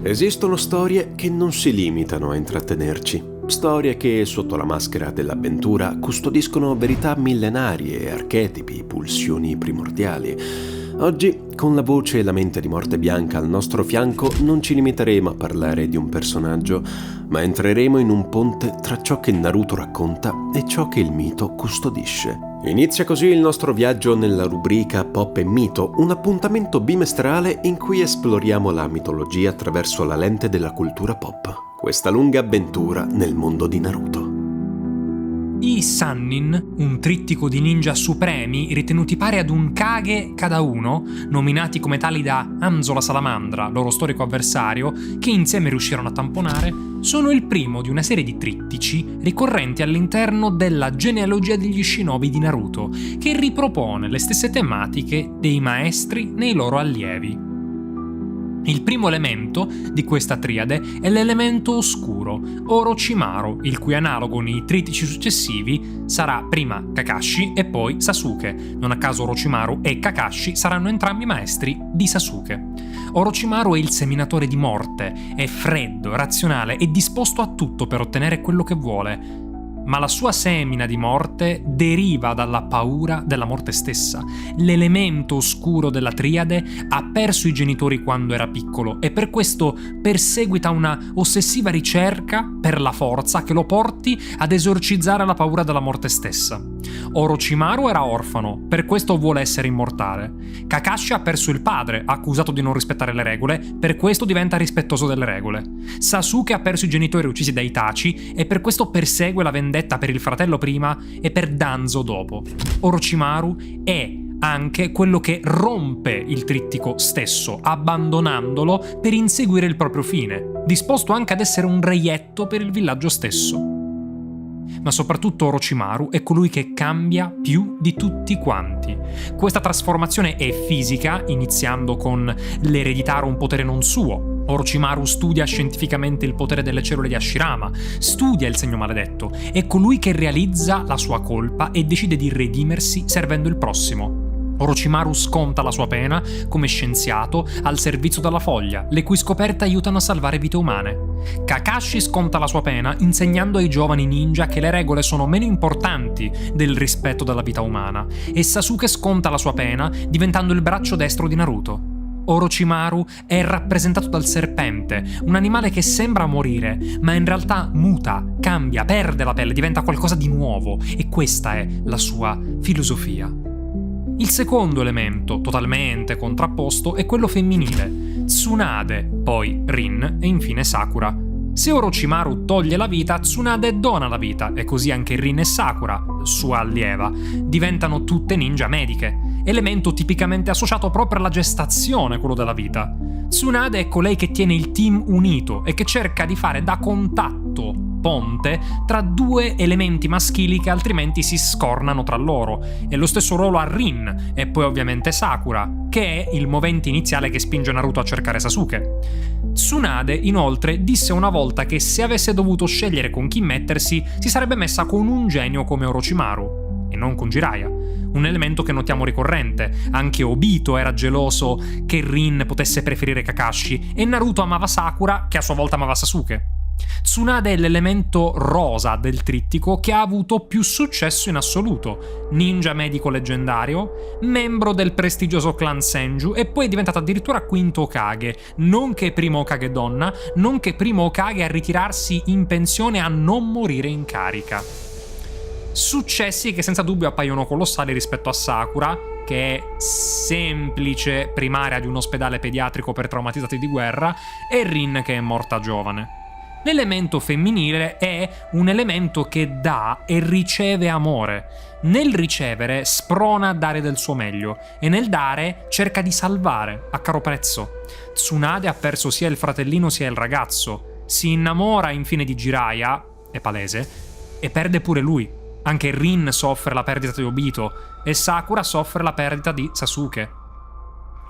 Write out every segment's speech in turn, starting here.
Esistono storie che non si limitano a intrattenerci, storie che, sotto la maschera dell'avventura, custodiscono verità millenarie, archetipi, pulsioni primordiali. Oggi, con la voce e la mente di Morte Bianca al nostro fianco, non ci limiteremo a parlare di un personaggio, ma entreremo in un ponte tra ciò che Naruto racconta e ciò che il mito custodisce. Inizia così il nostro viaggio nella rubrica Pop e Mito, un appuntamento bimestrale in cui esploriamo la mitologia attraverso la lente della cultura pop. Questa lunga avventura nel mondo di Naruto. I Sannin, un trittico di ninja supremi ritenuti pari ad un Kage cada uno, nominati come tali da Hanzo la Salamandra, loro storico avversario, che insieme riuscirono a tamponare, sono il primo di una serie di trittici ricorrenti all'interno della genealogia degli shinobi di Naruto, che ripropone le stesse tematiche dei maestri nei loro allievi. Il primo elemento di questa triade è l'elemento oscuro, Orochimaru, il cui analogo nei trittici successivi sarà prima Kakashi e poi Sasuke. Non a caso Orochimaru e Kakashi saranno entrambi maestri di Sasuke. Orochimaru è il seminatore di morte, è freddo, razionale e disposto a tutto per ottenere quello che vuole. Ma la sua semina di morte deriva dalla paura della morte stessa. L'elemento oscuro della triade ha perso i genitori quando era piccolo e per questo perseguita una ossessiva ricerca per la forza che lo porti ad esorcizzare la paura della morte stessa. Orochimaru era orfano, per questo vuole essere immortale. Kakashi ha perso il padre, accusato di non rispettare le regole, per questo diventa rispettoso delle regole. Sasuke ha perso i genitori uccisi da Itachi e per questo persegue la vendetta per il fratello prima e per Danzo dopo. Orochimaru è anche quello che rompe il trittico stesso, abbandonandolo per inseguire il proprio fine, disposto anche ad essere un reietto per il villaggio stesso. Ma soprattutto Orochimaru è colui che cambia più di tutti quanti. Questa trasformazione è fisica, iniziando con l'ereditare un potere non suo. Orochimaru studia scientificamente il potere delle cellule di Hashirama, studia il segno maledetto, è colui che realizza la sua colpa e decide di redimersi servendo il prossimo. Orochimaru sconta la sua pena come scienziato al servizio della foglia, le cui scoperte aiutano a salvare vite umane. Kakashi sconta la sua pena insegnando ai giovani ninja che le regole sono meno importanti del rispetto della vita umana, e Sasuke sconta la sua pena diventando il braccio destro di Naruto. Orochimaru è rappresentato dal serpente, un animale che sembra morire, ma in realtà muta, cambia, perde la pelle, diventa qualcosa di nuovo, e questa è la sua filosofia. Il secondo elemento, totalmente contrapposto, è quello femminile. Tsunade, poi Rin e infine Sakura. Se Orochimaru toglie la vita, Tsunade dona la vita, e così anche Rin e Sakura, sua allieva, diventano tutte ninja mediche, elemento tipicamente associato proprio alla gestazione, quello della vita. Tsunade è colei che tiene il team unito e che cerca di fare da contatto, ponte, tra due elementi maschili che altrimenti si scornano tra loro, e lo stesso ruolo ha Rin e poi ovviamente Sakura, che è il movente iniziale che spinge Naruto a cercare Sasuke. Tsunade, inoltre, disse una volta che se avesse dovuto scegliere con chi mettersi, si sarebbe messa con un genio come Orochimaru, e non con Jiraiya. Un elemento che notiamo ricorrente. Anche Obito era geloso che Rin potesse preferire Kakashi, e Naruto amava Sakura, che a sua volta amava Sasuke. Tsunade è l'elemento rosa del trittico che ha avuto più successo in assoluto. Ninja medico leggendario, membro del prestigioso clan Senju e poi è diventata addirittura quinto Hokage, nonché primo Hokage donna, nonché primo Hokage a ritirarsi in pensione a non morire in carica. Successi che senza dubbio appaiono colossali rispetto a Sakura, che è semplice primaria di un ospedale pediatrico per traumatizzati di guerra, e Rin che è morta giovane. L'elemento femminile è un elemento che dà e riceve amore. Nel ricevere sprona a dare del suo meglio e nel dare cerca di salvare a caro prezzo. Tsunade ha perso sia il fratellino sia il ragazzo. Si innamora infine di Jiraiya, è palese, e perde pure lui. Anche Rin soffre la perdita di Obito e Sakura soffre la perdita di Sasuke.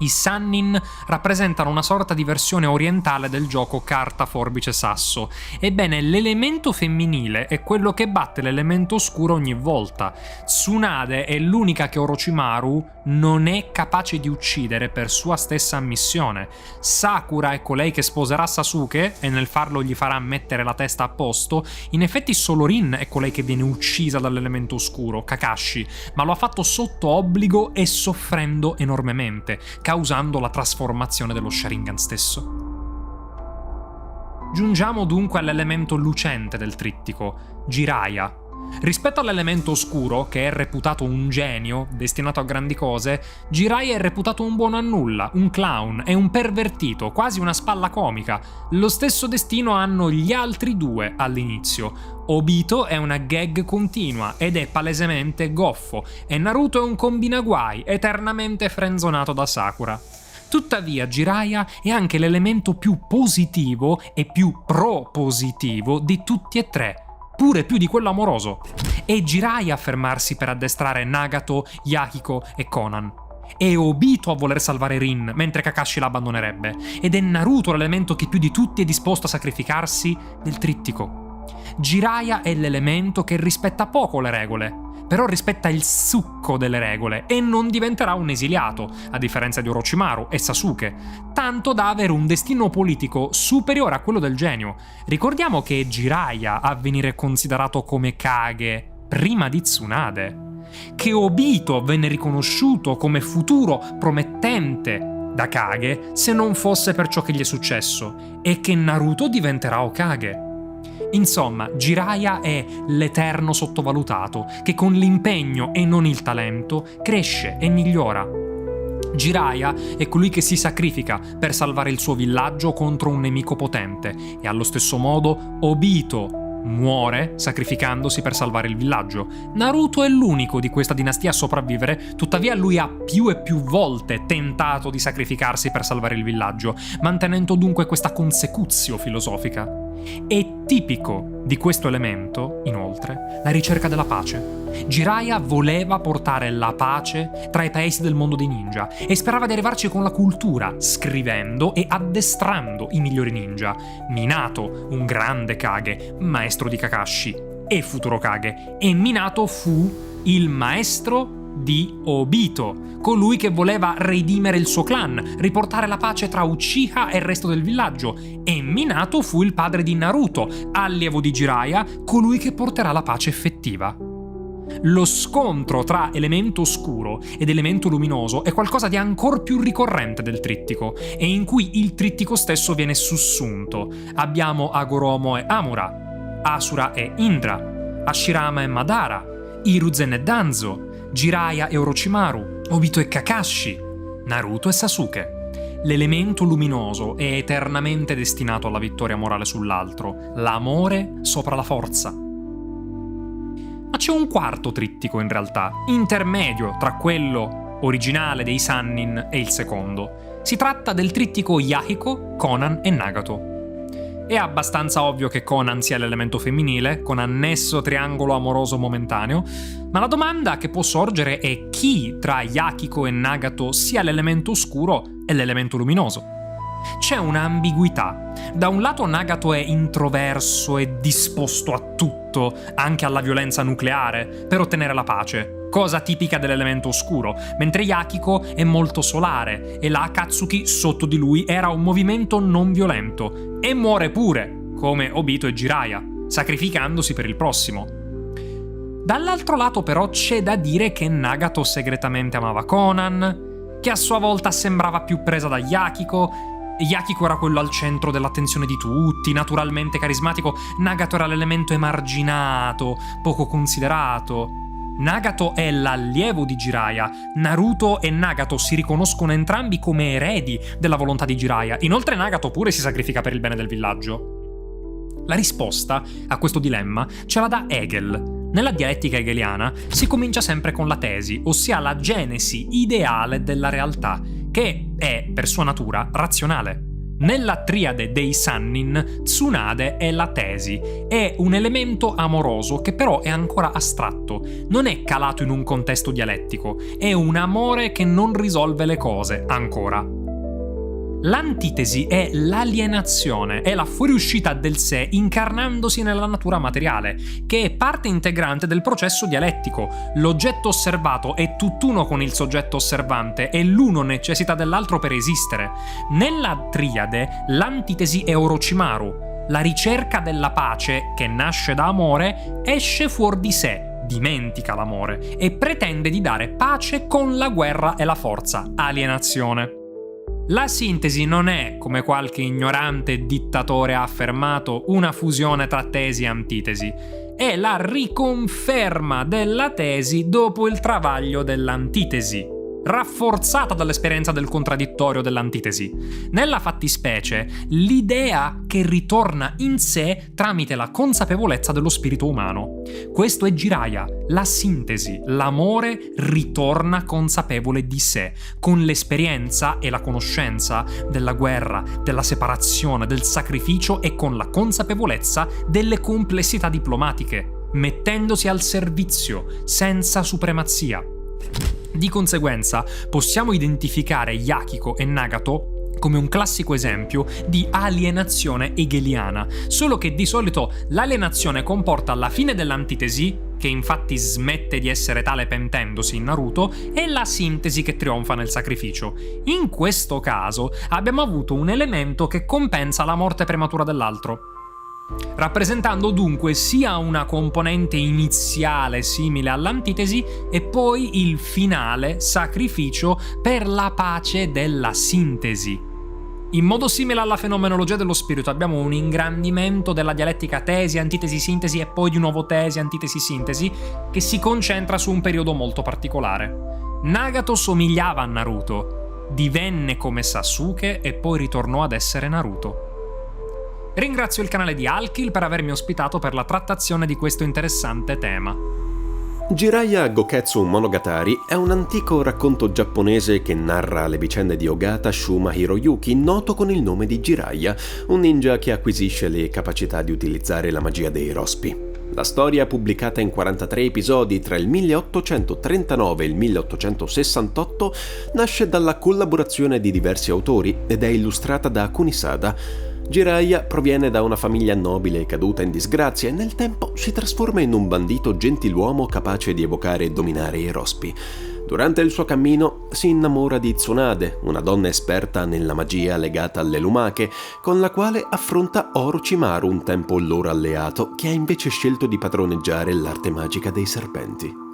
I Sannin rappresentano una sorta di versione orientale del gioco carta, forbice, sasso. Ebbene, l'elemento femminile è quello che batte l'elemento oscuro ogni volta. Tsunade è l'unica che Orochimaru non è capace di uccidere per sua stessa ammissione. Sakura è colei che sposerà Sasuke e nel farlo gli farà mettere la testa a posto. In effetti solo Rin è colei che viene uccisa dall'elemento oscuro, Kakashi, ma lo ha fatto sotto obbligo e soffrendo enormemente, causando la trasformazione dello Sharingan stesso. Giungiamo dunque all'elemento lucente del trittico, Jiraiya. Rispetto all'elemento oscuro, che è reputato un genio, destinato a grandi cose, Jiraiya è reputato un buono a nulla, un clown, è un pervertito, quasi una spalla comica. Lo stesso destino hanno gli altri due all'inizio. Obito è una gag continua ed è palesemente goffo, e Naruto è un combinaguai, eternamente frenzonato da Sakura. Tuttavia Jiraiya è anche l'elemento più positivo e più propositivo di tutti e tre, pure più di quello amoroso. È Jiraiya a fermarsi per addestrare Nagato, Yahiko e Conan. È Obito a voler salvare Rin, mentre Kakashi la abbandonerebbe. Ed è Naruto l'elemento che più di tutti è disposto a sacrificarsi del trittico. Jiraiya è l'elemento che rispetta poco le regole, però rispetta il succo delle regole e non diventerà un esiliato, a differenza di Orochimaru e Sasuke, tanto da avere un destino politico superiore a quello del genio. Ricordiamo che è Jiraiya a venire considerato come Kage prima di Tsunade, che Obito venne riconosciuto come futuro promettente da Kage se non fosse per ciò che gli è successo, e che Naruto diventerà Hokage. Insomma, Jiraiya è l'eterno sottovalutato, che con l'impegno e non il talento cresce e migliora. Jiraiya è colui che si sacrifica per salvare il suo villaggio contro un nemico potente, e allo stesso modo Obito muore sacrificandosi per salvare il villaggio. Naruto è l'unico di questa dinastia a sopravvivere, tuttavia lui ha più e più volte tentato di sacrificarsi per salvare il villaggio, mantenendo dunque questa consecutio filosofica. È tipico di questo elemento, inoltre, la ricerca della pace. Jiraiya voleva portare la pace tra i paesi del mondo dei ninja e sperava di arrivarci con la cultura, scrivendo e addestrando i migliori ninja. Minato, un grande Kage, maestro di Kakashi e futuro Kage, e Minato fu il maestro di Obito, colui che voleva redimere il suo clan, riportare la pace tra Uchiha e il resto del villaggio, e Minato fu il padre di Naruto, allievo di Jiraiya, colui che porterà la pace effettiva. Lo scontro tra elemento oscuro ed elemento luminoso è qualcosa di ancor più ricorrente del trittico, e in cui il trittico stesso viene sussunto. Abbiamo Agoromo e Amura, Asura e Indra, Hashirama e Madara, Hiruzen e Danzo, Jiraiya e Orochimaru, Obito e Kakashi, Naruto e Sasuke. L'elemento luminoso è eternamente destinato alla vittoria morale sull'altro, l'amore sopra la forza. Ma c'è un quarto trittico in realtà, intermedio tra quello originale dei Sannin e il secondo. Si tratta del trittico Yahiko, Conan e Nagato. È abbastanza ovvio che Conan sia l'elemento femminile, con annesso triangolo amoroso momentaneo, ma la domanda che può sorgere è chi tra Yahiko e Nagato sia l'elemento oscuro e l'elemento luminoso. C'è un'ambiguità. Da un lato Nagato è introverso e disposto a tutto, anche alla violenza nucleare, per ottenere la pace, cosa tipica dell'elemento oscuro, mentre Yahiko è molto solare e la Akatsuki sotto di lui era un movimento non violento, e muore pure, come Obito e Jiraiya, sacrificandosi per il prossimo. Dall'altro lato però c'è da dire che Nagato segretamente amava Conan, che a sua volta sembrava più presa da Yahiko. Yahiko era quello al centro dell'attenzione di tutti, naturalmente carismatico. Nagato era l'elemento emarginato, poco considerato. Nagato è l'allievo di Jiraiya. Naruto e Nagato si riconoscono entrambi come eredi della volontà di Jiraiya. Inoltre Nagato pure si sacrifica per il bene del villaggio. La risposta a questo dilemma ce la dà Hegel. Nella dialettica hegeliana si comincia sempre con la tesi, ossia la genesi ideale della realtà, che è, per sua natura, razionale. Nella triade dei Sannin, Tsunade è la tesi, è un elemento amoroso che però è ancora astratto, non è calato in un contesto dialettico, è un amore che non risolve le cose, ancora. L'antitesi è l'alienazione, è la fuoriuscita del sé incarnandosi nella natura materiale, che è parte integrante del processo dialettico. L'oggetto osservato è tutt'uno con il soggetto osservante e l'uno necessita dell'altro per esistere. Nella triade, l'antitesi è Orochimaru. La ricerca della pace, che nasce da amore, esce fuori di sé, dimentica l'amore e pretende di dare pace con la guerra e la forza, alienazione. La sintesi non è, come qualche ignorante dittatore ha affermato, una fusione tra tesi e antitesi. È la riconferma della tesi dopo il travaglio dell'antitesi, rafforzata dall'esperienza del contraddittorio dell'antitesi. Nella fattispecie, l'idea che ritorna in sé tramite la consapevolezza dello spirito umano. Questo è Jiraiya, la sintesi. L'amore ritorna consapevole di sé, con l'esperienza e la conoscenza della guerra, della separazione, del sacrificio e con la consapevolezza delle complessità diplomatiche, mettendosi al servizio, senza supremazia. Di conseguenza, possiamo identificare Yahiko e Nagato come un classico esempio di alienazione hegeliana, solo che di solito l'alienazione comporta la fine dell'antitesi, che infatti smette di essere tale pentendosi in Naruto, e la sintesi che trionfa nel sacrificio. In questo caso abbiamo avuto un elemento che compensa la morte prematura dell'altro, rappresentando dunque sia una componente iniziale simile all'antitesi e poi il finale sacrificio per la pace della sintesi. In modo simile alla fenomenologia dello spirito abbiamo un ingrandimento della dialettica tesi, antitesi, sintesi e poi di nuovo tesi, antitesi, sintesi, che si concentra su un periodo molto particolare. Nagato somigliava a Naruto, divenne come Sasuke e poi ritornò ad essere Naruto. Ringrazio il canale di Alkill per avermi ospitato per la trattazione di questo interessante tema. Jiraiya Goketsu Monogatari è un antico racconto giapponese che narra le vicende di Ogata Shuma Hiroyuki, noto con il nome di Jiraiya, un ninja che acquisisce le capacità di utilizzare la magia dei rospi. La storia, pubblicata in 43 episodi tra il 1839 e il 1868, nasce dalla collaborazione di diversi autori ed è illustrata da Kunisada. Jiraiya proviene da una famiglia nobile caduta in disgrazia e nel tempo si trasforma in un bandito gentiluomo capace di evocare e dominare i rospi. Durante il suo cammino si innamora di Tsunade, una donna esperta nella magia legata alle lumache, con la quale affronta Orochimaru, un tempo loro alleato, che ha invece scelto di padroneggiare l'arte magica dei serpenti.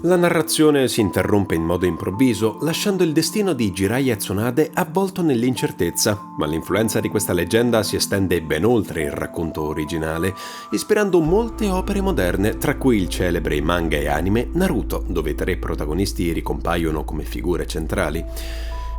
La narrazione si interrompe in modo improvviso, lasciando il destino di Jiraiya e Tsunade avvolto nell'incertezza, ma l'influenza di questa leggenda si estende ben oltre il racconto originale, ispirando molte opere moderne, tra cui il celebre manga e anime Naruto, dove i 3 protagonisti ricompaiono come figure centrali.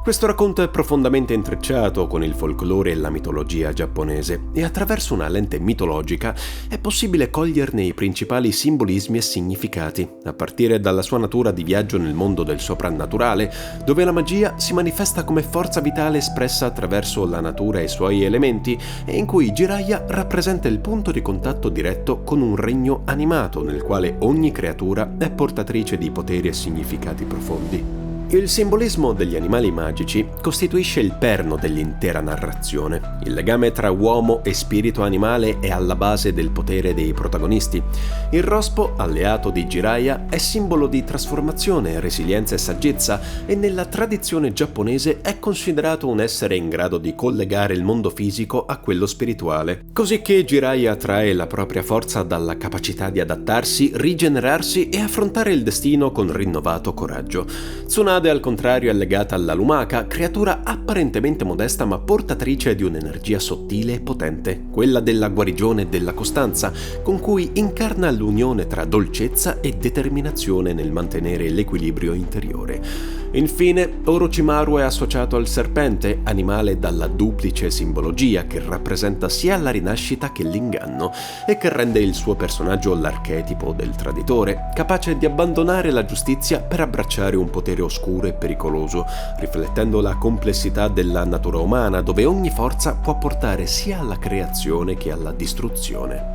Questo racconto è profondamente intrecciato con il folklore e la mitologia giapponese e attraverso una lente mitologica è possibile coglierne i principali simbolismi e significati, a partire dalla sua natura di viaggio nel mondo del soprannaturale, dove la magia si manifesta come forza vitale espressa attraverso la natura e i suoi elementi e in cui Jiraiya rappresenta il punto di contatto diretto con un regno animato nel quale ogni creatura è portatrice di poteri e significati profondi. Il simbolismo degli animali magici costituisce il perno dell'intera narrazione. Il legame tra uomo e spirito animale è alla base del potere dei protagonisti. Il rospo, alleato di Jiraiya, è simbolo di trasformazione, resilienza e saggezza e nella tradizione giapponese è considerato un essere in grado di collegare il mondo fisico a quello spirituale. Cosicché Jiraiya trae la propria forza dalla capacità di adattarsi, rigenerarsi e affrontare il destino con rinnovato coraggio. Tsunade, al contrario, è legata alla lumaca, creatura apparentemente modesta ma portatrice di un'energia sottile e potente, quella della guarigione e della costanza, con cui incarna l'unione tra dolcezza e determinazione nel mantenere l'equilibrio interiore. Infine, Orochimaru è associato al serpente, animale dalla duplice simbologia che rappresenta sia la rinascita che l'inganno e che rende il suo personaggio l'archetipo del traditore, capace di abbandonare la giustizia per abbracciare un potere oscuro e pericoloso, riflettendo la complessità della natura umana, dove ogni forza può portare sia alla creazione che alla distruzione.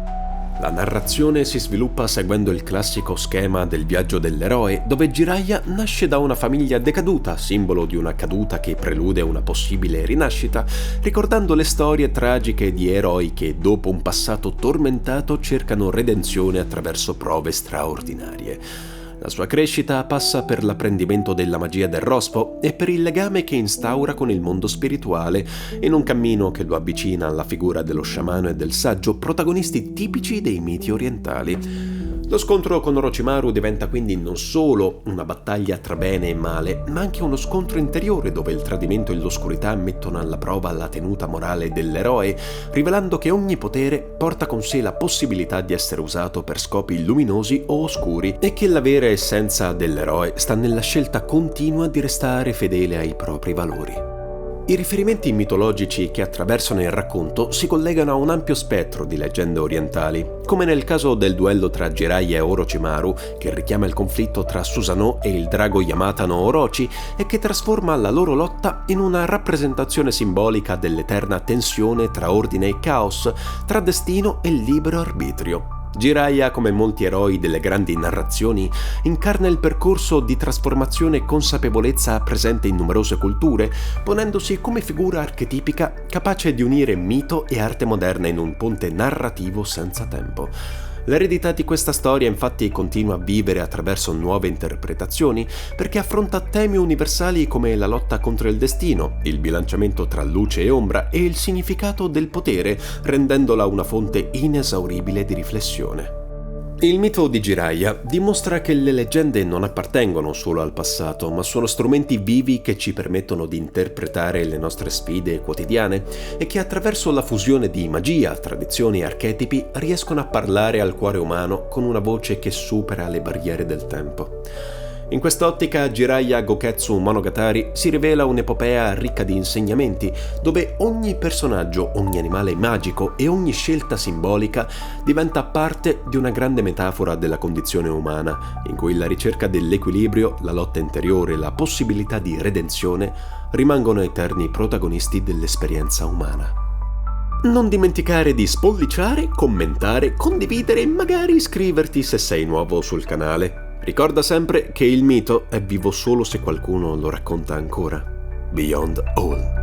La narrazione si sviluppa seguendo il classico schema del viaggio dell'eroe, dove Jiraiya nasce da una famiglia decaduta, simbolo di una caduta che prelude una possibile rinascita, ricordando le storie tragiche di eroi che, dopo un passato tormentato, cercano redenzione attraverso prove straordinarie. La sua crescita passa per l'apprendimento della magia del rospo e per il legame che instaura con il mondo spirituale, in un cammino che lo avvicina alla figura dello sciamano e del saggio, protagonisti tipici dei miti orientali. Lo scontro con Orochimaru diventa quindi non solo una battaglia tra bene e male, ma anche uno scontro interiore dove il tradimento e l'oscurità mettono alla prova la tenuta morale dell'eroe, rivelando che ogni potere porta con sé la possibilità di essere usato per scopi luminosi o oscuri e che la vera essenza dell'eroe sta nella scelta continua di restare fedele ai propri valori. I riferimenti mitologici che attraversano il racconto si collegano a un ampio spettro di leggende orientali, come nel caso del duello tra Jiraiya e Orochimaru, che richiama il conflitto tra Susanoo e il drago Yamata no Orochi e che trasforma la loro lotta in una rappresentazione simbolica dell'eterna tensione tra ordine e caos, tra destino e libero arbitrio. Jiraiya, come molti eroi delle grandi narrazioni, incarna il percorso di trasformazione e consapevolezza presente in numerose culture, ponendosi come figura archetipica capace di unire mito e arte moderna in un ponte narrativo senza tempo. L'eredità di questa storia infatti continua a vivere attraverso nuove interpretazioni perché affronta temi universali come la lotta contro il destino, il bilanciamento tra luce e ombra e il significato del potere, rendendola una fonte inesauribile di riflessione. Il mito di Jiraiya dimostra che le leggende non appartengono solo al passato, ma sono strumenti vivi che ci permettono di interpretare le nostre sfide quotidiane e che attraverso la fusione di magia, tradizioni e archetipi riescono a parlare al cuore umano con una voce che supera le barriere del tempo. In quest'ottica Jiraiya Goketsu Monogatari si rivela un'epopea ricca di insegnamenti, dove ogni personaggio, ogni animale magico e ogni scelta simbolica diventa parte di una grande metafora della condizione umana, in cui la ricerca dell'equilibrio, la lotta interiore e la possibilità di redenzione rimangono eterni protagonisti dell'esperienza umana. Non dimenticare di spolliciare, commentare, condividere e magari iscriverti se sei nuovo sul canale. Ricorda sempre che il mito è vivo solo se qualcuno lo racconta ancora. Beyond All.